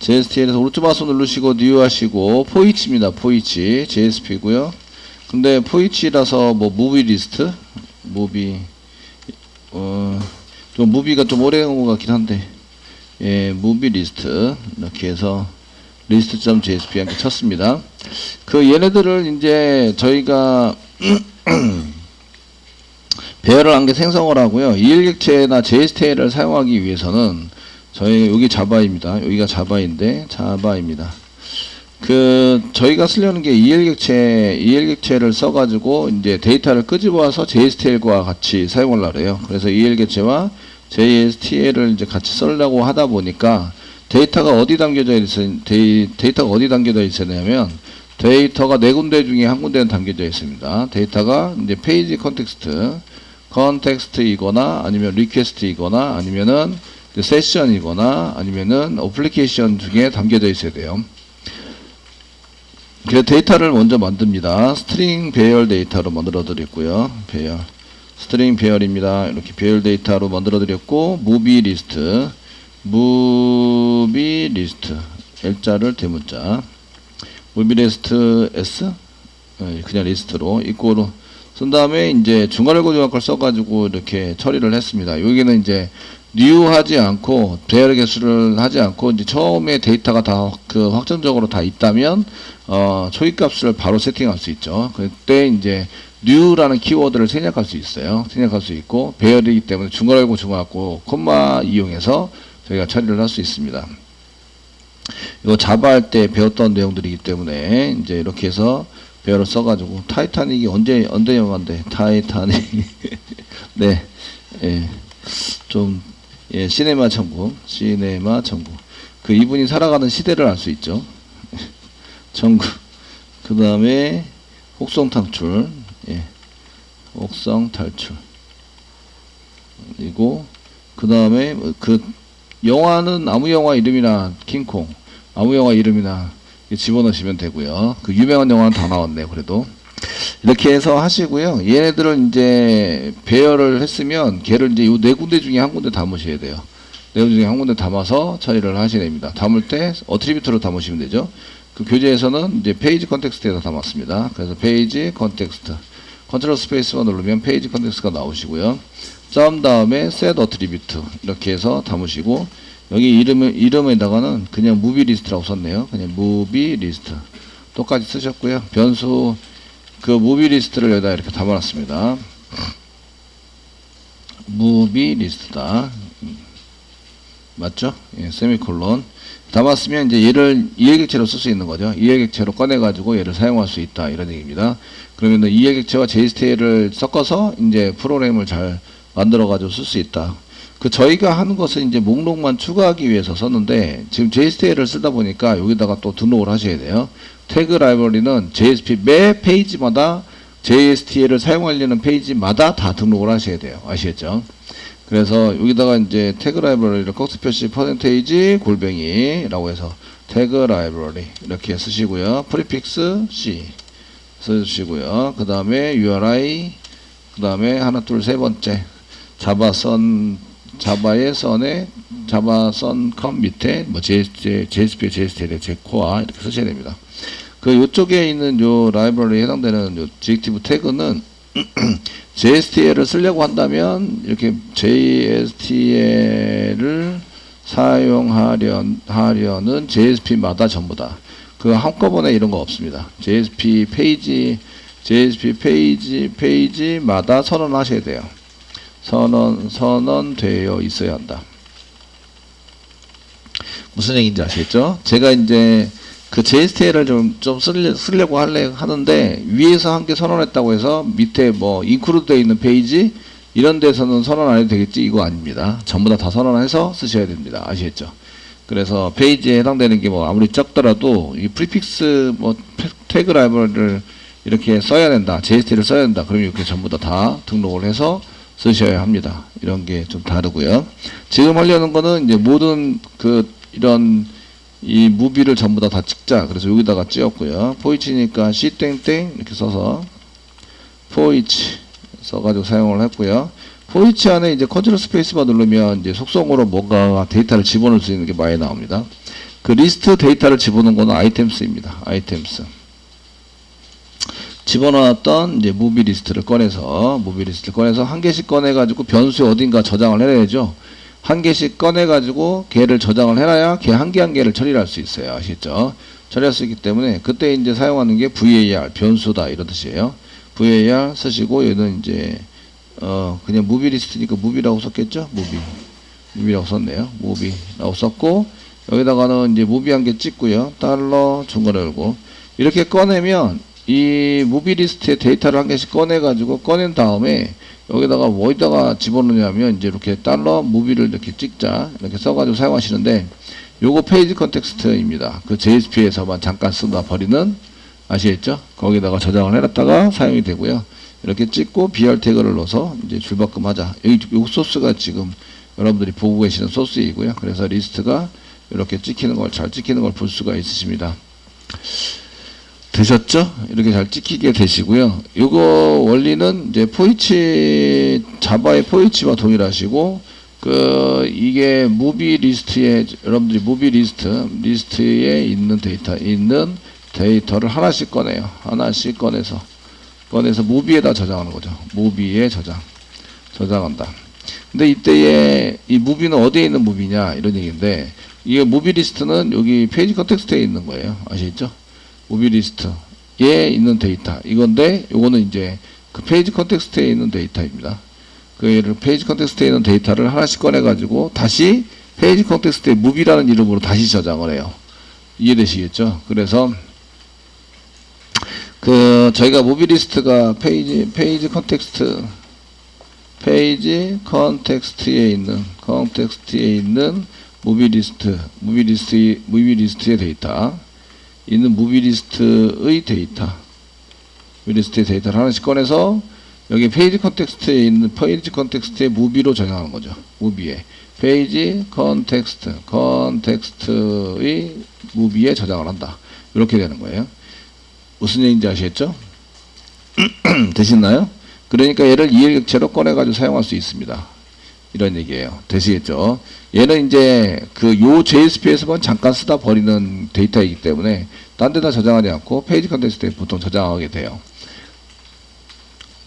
JSTL에서 오른쪽 마우스 누르시고 뉴 하시고 포이치입니다. 포이치 JSP고요. 근데 포이치라서 뭐 무비 리스트 무비 좀 무비가 좀 오래 간 것 같긴 한데 예 무비 리스트 이렇게 해서 리스트.jsp 이렇게 쳤습니다. 그 얘네들을 이제 저희가 배열을 한 게 생성을 하고요. EL객체나 JSTL을 사용하기 위해서는 저희 여기 자바입니다. 여기가 자바인데 자바입니다. 저희가 쓰려는 게 EL객체를 써가지고 이제 데이터를 끄집어와서 JSTL과 같이 사용하려고 해요. 그래서 EL객체와 JSTL을 이제 같이 쓰려고 하다 보니까 데이터가 어디 담겨져 있었냐면 데이터가 네 군데 중에 한 군데는 담겨져 있습니다. 데이터가 이제 페이지 컨텍스트이거나 아니면 리퀘스트이거나 아니면은 세션이거나 아니면은 어플리케이션 중에 담겨져 있어야 돼요. 그래서 데이터를 먼저 만듭니다. 스트링 배열 데이터로 만들어 드렸고요. 배열 스트링 배열입니다. 이렇게 배열 데이터로 만들어 드렸고 무비 리스트 L자를 대문자 무비 리스트 S 그냥 리스트로 이꼬로 쓴 다음에 이제 중괄호 조각을 써가지고 이렇게 처리를 했습니다. 여기는 이제 new 하지 않고 배열 개수를 하지 않고 이제 처음에 데이터가 다 확정적으로 다 있다면 초기값을 바로 세팅할 수 있죠. 그때 이제 new라는 키워드를 생략할 수 있어요. 생략할 수 있고 배열이기 때문에 중괄호 중괄호 콤마 이용해서 저희가 처리를 할 수 있습니다. 이거 자바 할 때 배웠던 내용들이기 때문에 이제 이렇게 해서 배열을 써가지고 타이타닉이 언제 영화인데 타이타닉 네, 예, 좀 예, 시네마 천국 그 이분이 살아가는 시대를 알 수 있죠. 천국 그 다음에 혹성 탈출 예, 혹성 탈출 그리고 그 다음에 그 영화는 아무 영화 이름이나 킹콩 아무 영화 이름이나 집어넣으시면 되고요. 그 유명한 영화는 다 나왔네요. 그래도 이렇게 해서 하시고요. 얘네들을 이제 배열을 했으면 걔를 이제 요 네 군데 중에 한 군데 담으셔야 돼요. 네 군데 중에 한 군데 담아서 처리를 하셔야 됩니다. 담을 때 어트리뷰트로 담으시면 되죠. 그 교재에서는 이제 페이지 컨텍스트에다 담았습니다. 그래서 페이지 컨텍스트 컨트롤 스페이스만 누르면 페이지 컨텍스트가 나오시고요. 썸 다음에 set attribute 이렇게 해서 담으시고 여기 이름에다가는 그냥 무비 리스트라고 썼네요. 그냥 무비 리스트 똑같이 쓰셨고요. 변수 그 무비 리스트를 여기다 이렇게 담아놨습니다. 무비 리스트다. 맞죠? 예, 세미콜론 담았으면 이제 얘를 EL객체로 쓸 수 있는 거죠. EL객체로 꺼내가지고 얘를 사용할 수 있다 이런 얘기입니다. 그러면 EL객체와 JSTL을 섞어서 이제 프로그램을 잘 만들어가지고 쓸 수 있다. 저희가 하는 것은 이제 목록만 추가하기 위해서 썼는데 지금 JSTL을 쓰다 보니까 여기다가 또 등록을 하셔야 돼요. 태그 라이브러리는 JSP 매 페이지마다 JSTL을 사용하려는 페이지마다 다 등록을 하셔야 돼요. 아시겠죠? 그래서 여기다가 이제 태그 라이브러리를 꺽쇠 표시 퍼센테이지 골뱅이라고 해서 태그 라이브러리 이렇게 쓰시고요. 프리픽스 C 쓰시고요. 그 다음에 URI 그 다음에 하나 둘 세 번째 자바의 선에 자바선 컴 밑에 뭐 JSP, JSTL의 제코아 이렇게 쓰셔야 됩니다. 요쪽에 있는 요 라이브러리에 해당되는 요 디렉티브 태그는 JSTL을 쓰려고 한다면 이렇게 JSTL을 사용하려는 JSP마다 전부 다 한꺼번에 이런 거 없습니다. JSP 페이지마다 선언하셔야 돼요. 선언되어 있어야 한다. 무슨 얘기인지 아시겠죠? 제가 이제 그 JSTL을 좀 쓰려고 하는데 위에서 한 개 선언했다고 해서 밑에 뭐 인크루드 되어 있는 페이지 이런 데서는 선언 안 해도 되겠지 이거 아닙니다. 전부 다 선언해서 쓰셔야 됩니다. 아시겠죠? 그래서 페이지에 해당되는 게 뭐 아무리 적더라도 이 프리픽스 뭐 태그 라이브러리를 이렇게 써야 된다. JSTL을 써야 된다. 그러면 이렇게 전부 다 등록을 해서 쓰셔야 합니다. 이런 게 좀 다르고요. 지금 하려는 거는 이제 모든 이런 이 무비를 전부 다 찍자. 그래서 여기다가 찍었고요. 포이치니까 C 땡땡 이렇게 써서 포이치 써가지고 사용을 했고요. 포이치 안에 이제 컨트롤 스페이스바 누르면 이제 속성으로 뭔가 데이터를 집어넣을 수 있는 게 많이 나옵니다. 그 리스트 데이터를 집어넣은 거는 아이템스입니다. 아이템스. 집어넣었던 이제 무비 리스트를 꺼내서 한 개씩 꺼내가지고 변수에 어딘가 저장을 해야죠. 한 개씩 꺼내가지고 걔를 저장을 해놔야 걔 한 개 한 개를 처리를 할 수 있어요. 아시겠죠? 처리할 수 있기 때문에 그때 이제 사용하는 게 var 변수다 이런 뜻이에요. var 쓰시고 얘는 이제 그냥 무비 리스트니까 무비라고 썼겠죠? 무비라고 썼네요. 무비라고 썼고 여기다가는 이제 무비 한 개 찍고요. 달러 중괄호 열고 이렇게 꺼내면 이 무비 리스트의 데이터를 한 개씩 꺼내가지고 꺼낸 다음에 여기다가 뭐에다가 집어넣냐면 이제 이렇게 달러 무비를 이렇게 찍자 이렇게 써가지고 사용하시는데 요거 페이지 컨텍스트입니다. 그 JSP에서만 잠깐 쓰다 버리는 아시겠죠? 거기다가 저장을 해놨다가 사용이 되고요. 이렇게 찍고 BR 태그를 넣어서 이제 줄바꿈 하자. 요 소스가 지금 여러분들이 보고 계시는 소스이고요. 그래서 리스트가 이렇게 잘 찍히는 걸 볼 수가 있으십니다. 되셨죠? 이렇게 잘 찍히게 되시고요. 이거 원리는 이제 자바의 포이치와 동일하시고, 이게 무비 리스트에, 여러분들이 무비 리스트에 있는 데이터를 하나씩 꺼내요. 하나씩 꺼내서 무비에다 저장하는 거죠. 무비에 저장한다. 근데 이때에 이 무비는 어디에 있는 무비냐? 이런 얘기인데, 이게 무비 리스트는 여기 페이지 컨텍스트에 있는 거예요. 아시겠죠? 무비 리스트에 있는 데이터 이건데 요거는 이제 그 페이지 컨텍스트에 있는 데이터입니다. 그 페이지 컨텍스트에 있는 데이터를 하나씩 꺼내 가지고 다시 페이지 컨텍스트에 무비라는 이름으로 다시 저장을 해요. 이해되시겠죠? 그래서 저희가 무비 리스트가 페이지 컨텍스트에 있는 무비 리스트의 데이터 있는 무비 리스트의 데이터를 하나씩 꺼내서 여기 페이지 컨텍스트에 있는 컨텍스트의 무비로 저장하는 거죠. 무비에 페이지 컨텍스트의 무비에 저장을 한다. 이렇게 되는 거예요. 무슨 얘기인지 아시겠죠? 되시나요? 그러니까 얘를 2일 객체로 꺼내가지고 사용할 수 있습니다. 이런 얘기예요. 되시겠죠? 얘는 이제 요 JSP에서만 잠깐 쓰다 버리는 데이터이기 때문에 딴 데다 저장하지 않고 페이지 컨텍스트에 보통 저장하게 돼요.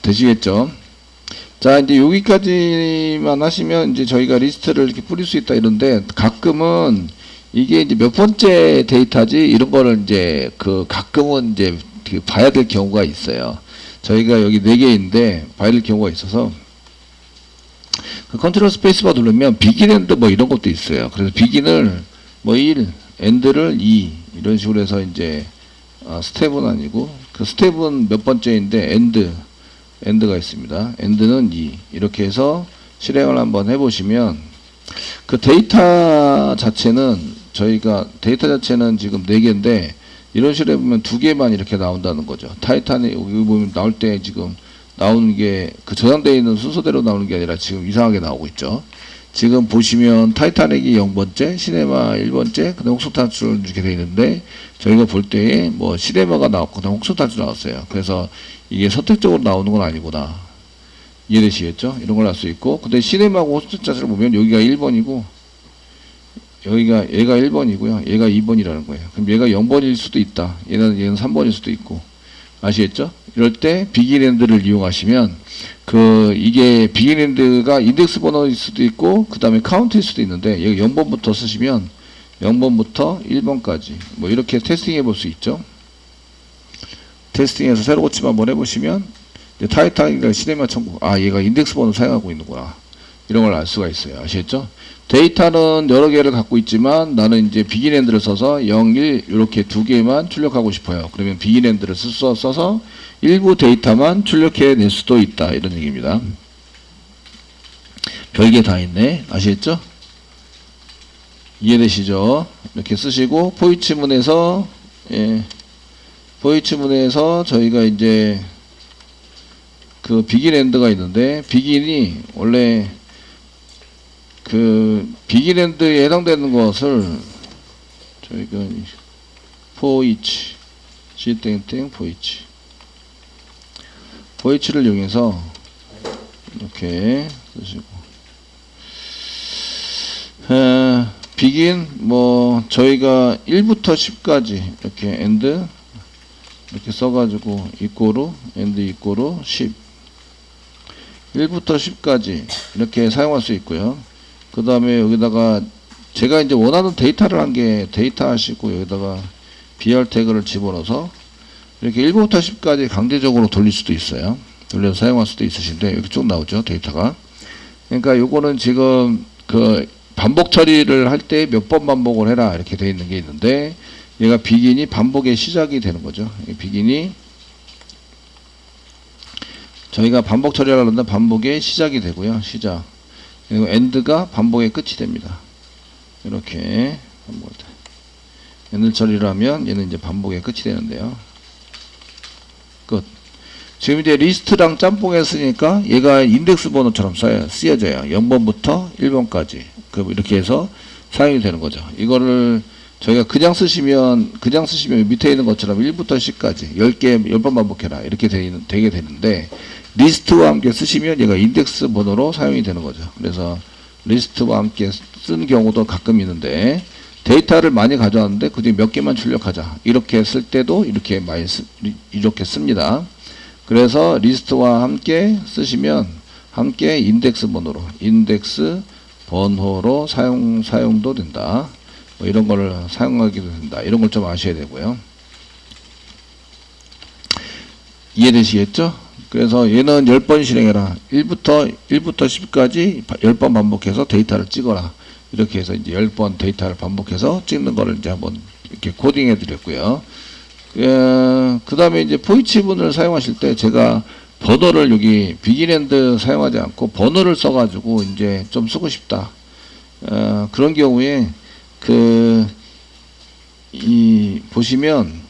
되시겠죠? 자, 이제 여기까지만 하시면 이제 저희가 리스트를 이렇게 뿌릴 수 있다 이런데 가끔은 이게 이제 몇 번째 데이터지 이런 거를 이제 가끔은 이제 봐야 될 경우가 있어요. 저희가 여기 4개인데 봐야 될 경우가 있어서 컨트롤 스페이스바 누르면 비긴 엔드 뭐 이런 것도 있어요. 그래서 비긴을 뭐 1, 엔드를 2 이런 식으로 해서 이제 스텝은 아니고 스텝은 몇 번째인데 엔드가 있습니다. 엔드는 2 이렇게 해서 실행을 한번 해보시면 데이터 자체는 지금 4개인데 이런 식으로 해보면 2개만 이렇게 나온다는 거죠. 타이탄이 여기 보면 나올 때 지금 나오는 게 저장되어 있는 순서대로 나오는 게 아니라 지금 이상하게 나오고 있죠. 지금 보시면 타이타닉이 0번째, 시네마 1번째, 그 다음 혹소탄출 이렇게 되어 있는데 저희가 볼 때에 뭐 시네마가 나왔고 그 다음 혹소탄출 나왔어요. 그래서 이게 선택적으로 나오는 건 아니구나. 이해되시겠죠? 이런 걸 알 수 있고 근데 시네마하고 혹소탄출을 보면 여기가 1번이고 얘가 1번이고요. 얘가 2번이라는 거예요. 그럼 얘가 0번일 수도 있다. 얘는 3번일 수도 있고 아시겠죠? 이럴 때 비긴엔드를 이용하시면 이게 비긴엔드가 인덱스 번호일 수도 있고 그 다음에 카운트일 수도 있는데 여기 0번부터 쓰시면 0번부터 1번까지 뭐 이렇게 테스팅 해볼 수 있죠. 테스팅해서 새로 고침 한번 해보시면 타이탄이랑 시네마 천국 얘가 인덱스 번호 사용하고 있는구나 이런 걸 알 수가 있어요. 아시겠죠? 데이터는 여러 개를 갖고 있지만 나는 이제 비긴엔드를 써서 0, 1 이렇게 2개만 출력하고 싶어요. 그러면 비긴엔드를 써서 일부 데이터만 출력해 낼 수도 있다 이런 얘기입니다. 별게 다 있네. 아시겠죠? 이해되시죠? 이렇게 쓰시고 포이치문에서 저희가 이제 비긴엔드가 있는데 비긴이 원래 비긴엔드에 해당되는 것을 저희가 포이치 G땡땡 포이치를 이용해서 이렇게 쓰시고 begin 뭐 저희가 1부터 10까지 이렇게 and 이렇게 써가지고 이꼬로 and 이꼬로 10 1부터 10까지 이렇게 사용할 수 있고요. 그 다음에 여기다가 제가 이제 원하는 데이터를 한 게 데이터 하시고 여기다가 BR 태그를 집어넣어서 이렇게 1부터 10까지 강제적으로 돌릴 수도 있어요. 돌려서 사용할 수도 있으신데 이렇게 쭉 나오죠, 데이터가. 그러니까 요거는 지금 그 반복 처리를 할 때 몇 번 반복을 해라 이렇게 되어 있는 게 있는데, 얘가 비긴이 반복의 시작이 되는 거죠. 비긴이 저희가 반복 처리를 하려면 반복의 시작이 되고요. 시작. 그리고 end가 반복의 끝이 됩니다. 이렇게 end 처리를 하면 얘는 이제 반복의 끝이 되는데요. 끝. 지금 이제 리스트랑 짬뽕 했으니까 얘가 인덱스 번호처럼 쓰여져요. 0번부터 1번까지. 이렇게 해서 사용이 되는 거죠. 이거를 저희가 그냥 쓰시면 밑에 있는 것처럼 1부터 10까지 10번 반복해라 이렇게 되게 되는데, 리스트와 함께 쓰시면 얘가 인덱스 번호로 사용이 되는 거죠. 그래서 리스트와 함께 쓰는 경우도 가끔 있는데, 데이터를 많이 가져왔는데 그중에 몇 개만 출력하자 이렇게 쓸 때도 이렇게 이렇게 씁니다. 그래서 리스트와 함께 쓰시면 함께 인덱스 번호로 사용도 된다. 뭐 이런 거를 사용하기도 된다. 이런 걸 좀 아셔야 되고요. 이해되시겠죠? 그래서 얘는 10번 실행해라. 1부터 10까지 10번 반복해서 데이터를 찍어라. 이렇게 해서 이제 10번 데이터를 반복해서 찍는 거를 이제 한번 이렇게 코딩해 드렸고요. 그 다음에 이제 포이치분을 사용하실 때 제가 번호를 여기 비긴엔드 사용하지 않고 번호를 써가지고 이제 좀 쓰고 싶다. 그런 경우에 보시면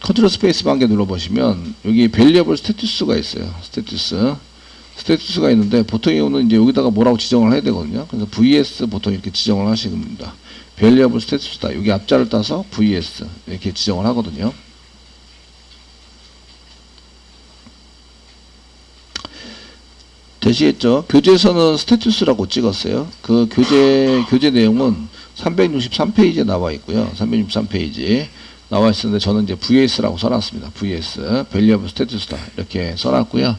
컨트롤 스페이스 반개 눌러보시면 여기 밸리어블 스테투스가 있어요. 스테투스가 있는데 보통의 경우는 이제 여기다가 뭐라고 지정을 해야 되거든요. 그래서 VS 보통 이렇게 지정을 하시면 됩니다. 밸리어블 스테투스다. 여기 앞자를 따서 VS 이렇게 지정을 하거든요. 되시겠죠? 교재에서는 스테투스라고 찍었어요. 그 교재 내용은 363페이지에 나와 있고요. 363페이지 나와 있었는데 저는 이제 VS라고 써놨습니다. VS, Variable Status다. 이렇게 써놨고요.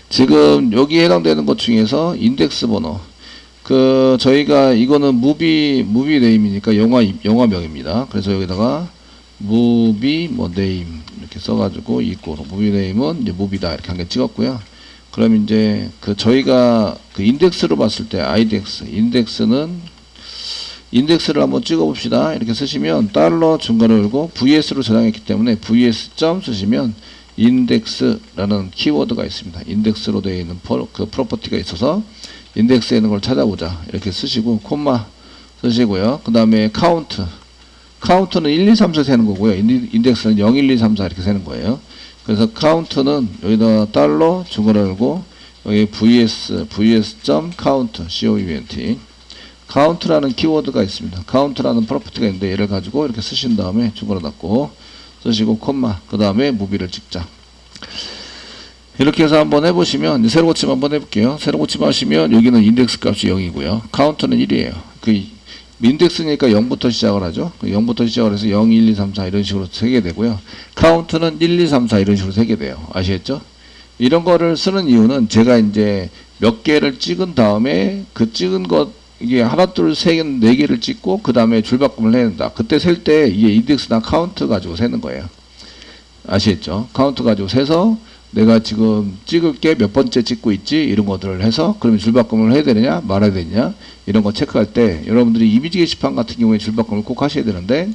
지금 여기에 해당되는 것 중에서 인덱스 번호. 저희가 이거는 무비 네임이니까 영화명입니다. 그래서 여기다가 무비 네임 이렇게 써가지고 이꼬로 무비 네임은 이제 무비다 이렇게 한 개 찍었고요. 그럼 이제 저희가 인덱스로 봤을 때 인덱스를 한번 찍어봅시다. 이렇게 쓰시면 달러 중괄호 열고 VS로 저장했기 때문에 VS 점 쓰시면 인덱스라는 키워드가 있습니다. 인덱스로 되어 있는 프로퍼티가 있어서 인덱스에 있는 걸 찾아보자. 이렇게 쓰시고 콤마 쓰시고요. 그 다음에 카운트는 1, 2, 3, 4 세는 거고요. 인덱스는 0, 1, 2, 3, 4 이렇게 세는 거예요. 그래서 카운트는 여기다 달러 중괄호 열고 여기 vs.count count 카운트라는 키워드가 있습니다. 카운트라는 프로퍼티가 있는데 얘를 가지고 이렇게 쓰신 다음에 중괄호 닫고 쓰시고 콤마 그 다음에 무비를 찍자. 이렇게 해서 한번 해보시면 새로 고침 한번 해볼게요. 새로 고침 하시면 여기는 인덱스 값이 0이고요. 카운트는 1이에요. 인덱스니까 0부터 시작을 하죠. 0부터 시작을 해서 0, 1, 2, 3, 4 이런 식으로 세게 되고요. 카운트는 1, 2, 3, 4 이런 식으로 세게 돼요. 아시겠죠? 이런 거를 쓰는 이유는 제가 이제 몇 개를 찍은 다음에 그 찍은 것 이게 하나, 둘, 세 개, 네 개를 찍고 그 다음에 줄바꿈을 해야 된다. 그때 셀 때 이게 인덱스나 카운트 가지고 세는 거예요. 아시겠죠? 카운트 가지고 세서 내가 지금 찍을 게 몇 번째 찍고 있지 이런 것들을 해서 그러면 줄바꿈을 해야 되느냐 말아야 되느냐 이런 거 체크할 때 여러분들이 이미지 게시판 같은 경우에 줄바꿈을 꼭 하셔야 되는데,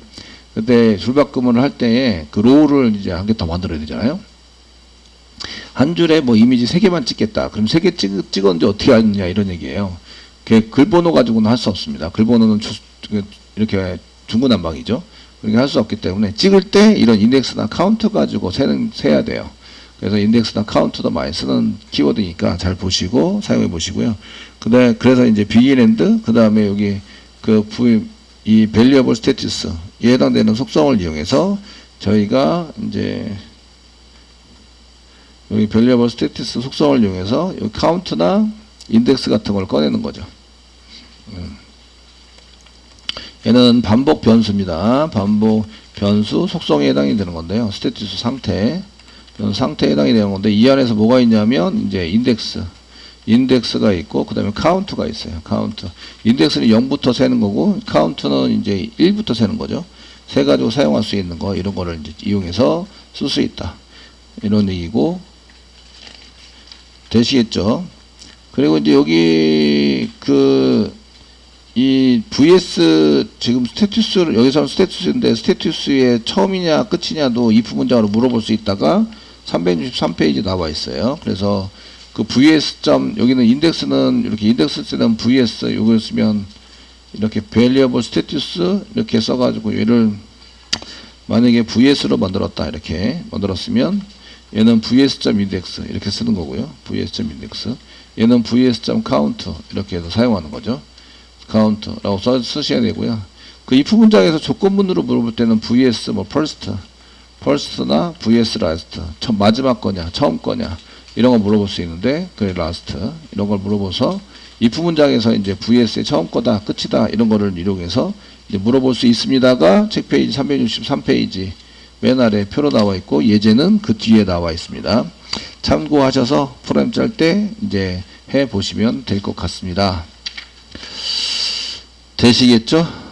그때 줄바꿈을 할 때에 그 로우를 이제 한 개 더 만들어야 되잖아요. 한 줄에 뭐 이미지 3개만 찍겠다. 그럼 3개 찍었는데 어떻게 하느냐 이런 얘기예요. 글 번호 가지고는 할 수 없습니다. 글 번호는 이렇게 중구난방이죠. 그렇게 할 수 없기 때문에 찍을 때 이런 인덱스나 카운트 가지고 세야 돼요. 그래서 인덱스나 카운트도 많이 쓰는 키워드니까 잘 보시고 사용해 보시고요. 그래서 이제 비긴엔드 그 다음에 여기 이 valuable status에 해당되는 속성을 이용해서 저희가 이제 여기 valuable status 속성을 이용해서 여기 카운트나 인덱스 같은 걸 꺼내는 거죠. 얘는 반복 변수입니다. 반복 변수 속성에 해당이 되는 건데요. 스테투스 상태. 상태에 해당이 되는 건데, 이 안에서 뭐가 있냐면, 이제 인덱스가 있고, 그 다음에 카운트가 있어요. 카운트. 인덱스는 0부터 세는 거고, 카운트는 이제 1부터 세는 거죠. 세 가지고 사용할 수 있는 거, 이런 거를 이제 이용해서 쓸 수 있다. 이런 얘기고, 되시겠죠? 그리고 이제 여기, 이 vs, 지금 스테투스를, 여기서는 스테투스인데, 스테투스의 처음이냐, 끝이냐도 if 문장으로 물어볼 수 있다가, 363페이지 나와 있어요. 그래서 그 vs 점, 여기는 인덱스는 이렇게 인덱스 쓰는 vs, 요걸 쓰면 이렇게 variable status 이렇게 써가지고 얘를 만약에 vs로 만들었다, 이렇게 만들었으면 얘는 vs 점 인덱스 이렇게 쓰는 거고요. vs 점 인덱스. 얘는 vs 점 count 이렇게 해서 사용하는 거죠. count라고 쓰셔야 되고요. 그 if 문장에서 조건문으로 물어볼 때는 vs 뭐 first나 vs last, 마지막 거냐, 처음 거냐, 이런 거 물어볼 수 있는데, 그 last, 이런 걸 물어봐서, if 문장에서 이제 vs의 처음 거다, 끝이다, 이런 거를 이용해서 이제 물어볼 수 있습니다가 책 페이지 363페이지 맨 아래 표로 나와 있고, 예제는 그 뒤에 나와 있습니다. 참고하셔서 프로그램 짤 때 이제 해 보시면 될 것 같습니다. 되시겠죠?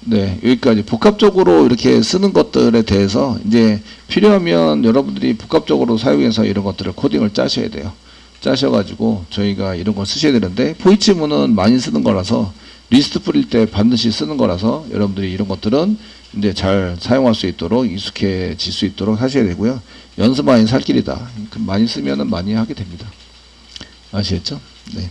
네, 여기까지 복합적으로 이렇게 쓰는 것들에 대해서 이제 필요하면 여러분들이 복합적으로 사용해서 이런 것들을 코딩을 짜셔야 돼요. 짜셔가지고 저희가 이런 걸 쓰셔야 되는데, 포이치문은 많이 쓰는 거라서, 리스트 뿌릴 때 반드시 쓰는 거라서 여러분들이 이런 것들은 이제 잘 사용할 수 있도록, 익숙해질 수 있도록 하셔야 되고요. 연습 많이 살 길이다. 많이 쓰면은 많이 하게 됩니다. 아시겠죠? 네.